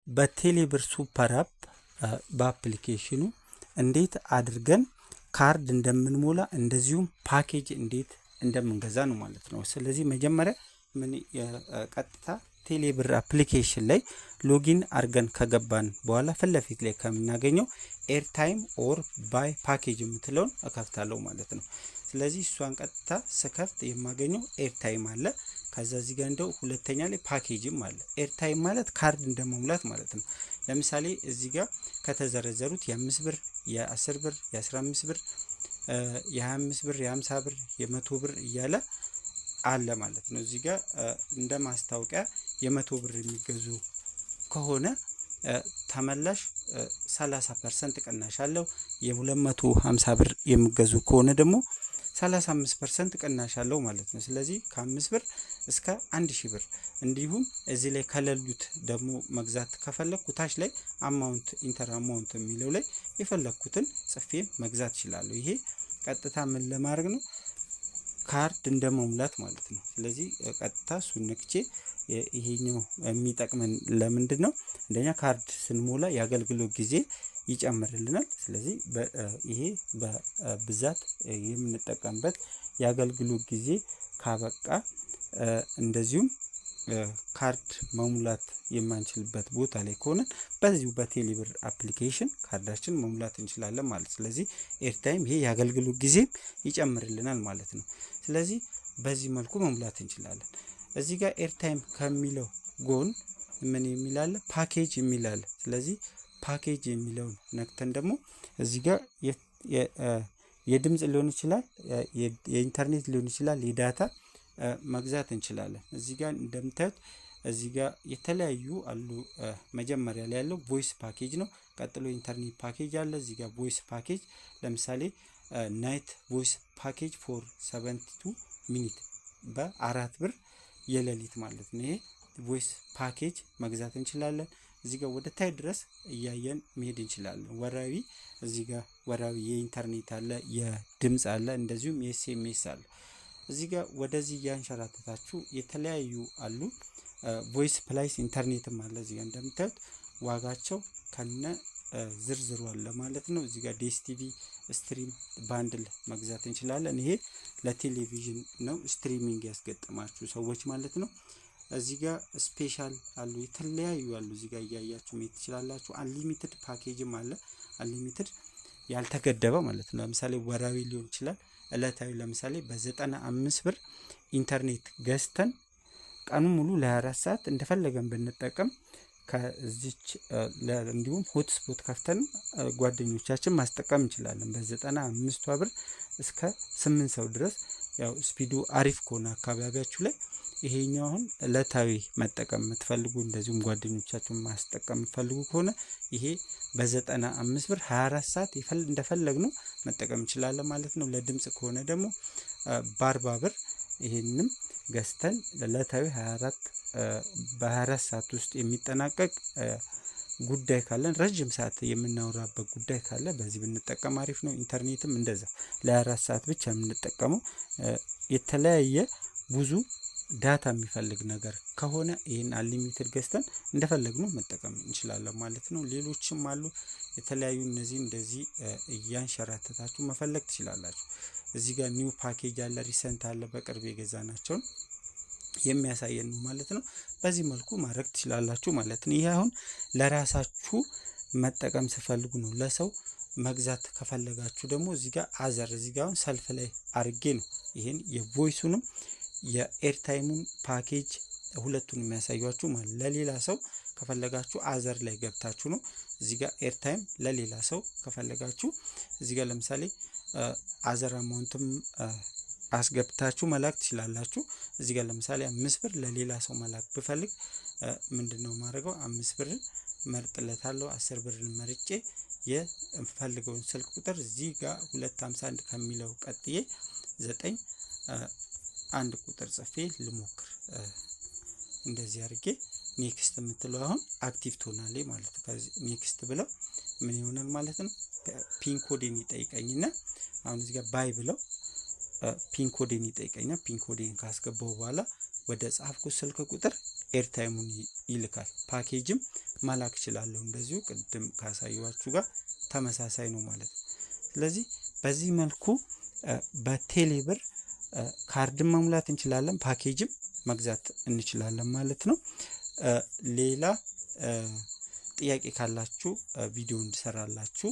በቴሌብር ሱፐር አፕ በአፕሊኬሽኑ እንዴት አድርገን ካርድ እንደምንሞላ እንደዚሁም ፓኬጅ እንዴት እንደምንገዛ ነው ማለት ነው። ስለዚህ መጀመሪያ ምን ቀጥታ ቴሌብር አፕሊኬሽን ላይ ሎጊን አድርገን ከገባን በኋላ ፊት ላይ ከምናገኘው ኤርታይም ኦር ባይ ፓኬጅ የምትለውን እከፍታለሁ ማለት ነው። ስለዚህ እሷን ቀጥታ ስከፍት የማገኘው ኤርታይም አለ። ከዛ እዚህ ጋር እንደው ሁለተኛ ላይ ፓኬጅም አለ። ኤርታይም ማለት ካርድ እንደመሙላት ማለት ነው። ለምሳሌ እዚህ ጋር ከተዘረዘሩት የ5 ብር፣ የ10 ብር፣ የ15 ብር፣ የ25 ብር፣ የ50 ብር፣ የ100 ብር እያለ አለ ማለት ነው። እዚህ ጋር እንደ ማስታወቂያ የ100 ብር የሚገዙ ከሆነ ተመላሽ 30% ቅናሽ አለው። የ250 ብር የሚገዙ ከሆነ ደግሞ 35% ቅናሽ አለው ማለት ነው። ስለዚህ ከ5 ብር እስከ 1000 ብር እንዲሁም እዚህ ላይ ከሌሉት ደግሞ መግዛት ከፈለኩ ታች ላይ አማውንት ኢንተር አማውንት የሚለው ላይ የፈለኩትን ጽፌ መግዛት ይችላል። ይሄ ቀጥታ ምን ለማድረግ ነው? ካርድ እንደመሙላት ማለት ነው። ስለዚህ ቀጥታ እሱን ነክቼ ይሄኛው የሚጠቅመን ለምንድን ነው? አንደኛ ካርድ ስንሞላ የአገልግሎት ጊዜ ይጨምርልናል። ስለዚህ ይሄ በብዛት የምንጠቀምበት የአገልግሎት ጊዜ ካበቃ እንደዚሁም ካርድ መሙላት የማንችልበት ቦታ ላይ ከሆነ በዚሁ በቴሌብር አፕሊኬሽን ካርዳችን መሙላት እንችላለን ማለት። ስለዚህ ኤርታይም ይሄ የአገልግሎት ጊዜ ይጨምርልናል ማለት ነው። ስለዚህ በዚህ መልኩ መሙላት እንችላለን። እዚህ ጋር ኤርታይም ከሚለው ጎን ምን የሚላል? ፓኬጅ የሚላል። ስለዚህ ፓኬጅ የሚለውን ነክተን ደግሞ እዚህ ጋር የድምጽ ሊሆን ይችላል፣ የኢንተርኔት ሊሆን ይችላል፣ የዳታ መግዛት እንችላለን። እዚህ ጋር እንደምታዩት እዚህ ጋር የተለያዩ አሉ። መጀመሪያ ላይ ያለው ቮይስ ፓኬጅ ነው። ቀጥሎ ኢንተርኔት ፓኬጅ አለ። እዚህ ጋር ቮይስ ፓኬጅ ለምሳሌ ናይት ቮይስ ፓኬጅ ፎር 72 ሚኒት በ4 ብር የሌሊት ማለት ነው። ይሄ ቮይስ ፓኬጅ መግዛት እንችላለን። እዚህ ጋር ወደ ታይ ድረስ እያየን መሄድ እንችላለን። ወራዊ እዚህ ጋር ወራዊ የኢንተርኔት አለ፣ የድምጽ አለ፣ እንደዚሁም የኤስኤምኤስ አለ። እዚህ ጋር ወደዚህ ያንሸራተታችሁ የተለያዩ አሉ። ቮይስ ፕላይስ ኢንተርኔትም አለ። እዚህ ጋር እንደምታዩት ዋጋቸው ከነ ዝርዝሩ አለ ማለት ነው። እዚህ ጋር ዲኤስቲቪ ስትሪም ባንድል መግዛት እንችላለን። ይሄ ለቴሌቪዥን ነው፣ ስትሪሚንግ ያስገጠማችሁ ሰዎች ማለት ነው። እዚህ ጋር ስፔሻል አሉ፣ የተለያዩ አሉ። እዚህ ጋር እያያችሁ መሄድ ትችላላችሁ። አንሊሚትድ ፓኬጅም አለ። አንሊሚትድ ያልተገደበ ማለት ነው። ለምሳሌ ወራዊ ሊሆን ይችላል፣ እለታዊ። ለምሳሌ በ95 ብር ኢንተርኔት ገዝተን ቀኑ ሙሉ ለ24 ሰዓት እንደፈለገን ብንጠቀም ከዚች እንዲሁም ሆትስፖት ከፍተን ጓደኞቻችን ማስጠቀም እንችላለን። በ95 ብር እስከ 8 ሰው ድረስ። ያው ስፒዱ አሪፍ ከሆነ አካባቢያችሁ ላይ ይሄኛው አሁን እለታዊ መጠቀም የምትፈልጉ እንደዚሁም ጓደኞቻችሁን ማስጠቀም የምትፈልጉ ከሆነ ይሄ በ95 ብር 24 ሰዓት እንደፈለግነው መጠቀም እንችላለን ማለት ነው። ለድምጽ ከሆነ ደግሞ በ40 ብር ይሄንም ገዝተን እለታዊ 24 ሰዓት ውስጥ የሚጠናቀቅ ጉዳይ ካለን ረጅም ሰዓት የምናወራበት ጉዳይ ካለ በዚህ ብንጠቀም አሪፍ ነው። ኢንተርኔትም እንደዛ ለ24 ሰዓት ብቻ የምንጠቀመው የተለያየ ብዙ ዳታ የሚፈልግ ነገር ከሆነ ይሄን አንሊሚትድ ገዝተን እንደፈለግነው መጠቀም እንችላለን ማለት ነው። ሌሎችም አሉ የተለያዩ እነዚህ እንደዚህ እያንሸራተታችሁ መፈለግ ትችላላችሁ። እዚህ ጋር ኒው ፓኬጅ አለ፣ ሪሰንት አለ፣ በቅርብ የገዛናቸውን የሚያሳየን ነው ማለት ነው። በዚህ መልኩ ማድረግ ትችላላችሁ ማለት ነው። ይሄ አሁን ለራሳችሁ መጠቀም ስፈልጉ ነው። ለሰው መግዛት ከፈለጋችሁ ደግሞ እዚህ ጋር አዘር እዚህ ጋር አሁን ሰልፍ ላይ አርጌ ነው ይሄን የቮይሱንም የኤርታይሙን ፓኬጅ ሁለቱን የሚያሳያችሁ ማለት። ለሌላ ሰው ከፈለጋችሁ አዘር ላይ ገብታችሁ ነው። እዚህ ጋር ኤርታይም ለሌላ ሰው ከፈለጋችሁ እዚህ ጋር ለምሳሌ አዘር አማውንትም አስገብታችሁ መላክ ትችላላችሁ። እዚህ ጋር ለምሳሌ 5 ብር ለሌላ ሰው መላክ ብፈልግ ምንድነው ማድረገው? 5 ብር መርጥለታለሁ። 10 ብር መርጬ የፈልገውን ስልክ ቁጥር እዚህ ጋር 251 ከሚለው ቀጥዬ 9 አንድ ቁጥር ጽፌ ልሞክር። እንደዚህ አድርጌ ኔክስት የምትለው አሁን አክቲቭ ትሆናለች ማለት ነው። ከዚህ ኔክስት ብለው ምን ይሆናል ማለት ነው? ፒን ኮዴን ይጠይቀኝና አሁን እዚህ ጋር ባይ ብለው ፒን ኮዴን ይጠይቀኛል። ፒን ኮዴን ካስገባው በኋላ ወደ ጻፍኩት ስልክ ቁጥር ኤርታይሙን ይልካል። ፓኬጅም መላክ እችላለሁ እንደዚሁ ቅድም ካሳየኋችሁ ጋር ተመሳሳይ ነው ማለት ነው። ስለዚህ በዚህ መልኩ በቴሌብር ካርድን መሙላት እንችላለን፣ ፓኬጅም መግዛት እንችላለን ማለት ነው። ሌላ ጥያቄ ካላችሁ ቪዲዮ እንድሰራላችሁ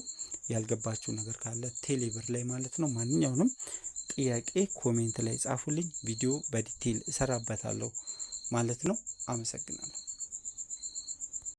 ያልገባችሁ ነገር ካለ ቴሌብር ላይ ማለት ነው ማንኛውንም ጥያቄ ኮሜንት ላይ ጻፉልኝ፣ ቪዲዮ በዲቴል እሰራበታለሁ ማለት ነው። አመሰግናለሁ።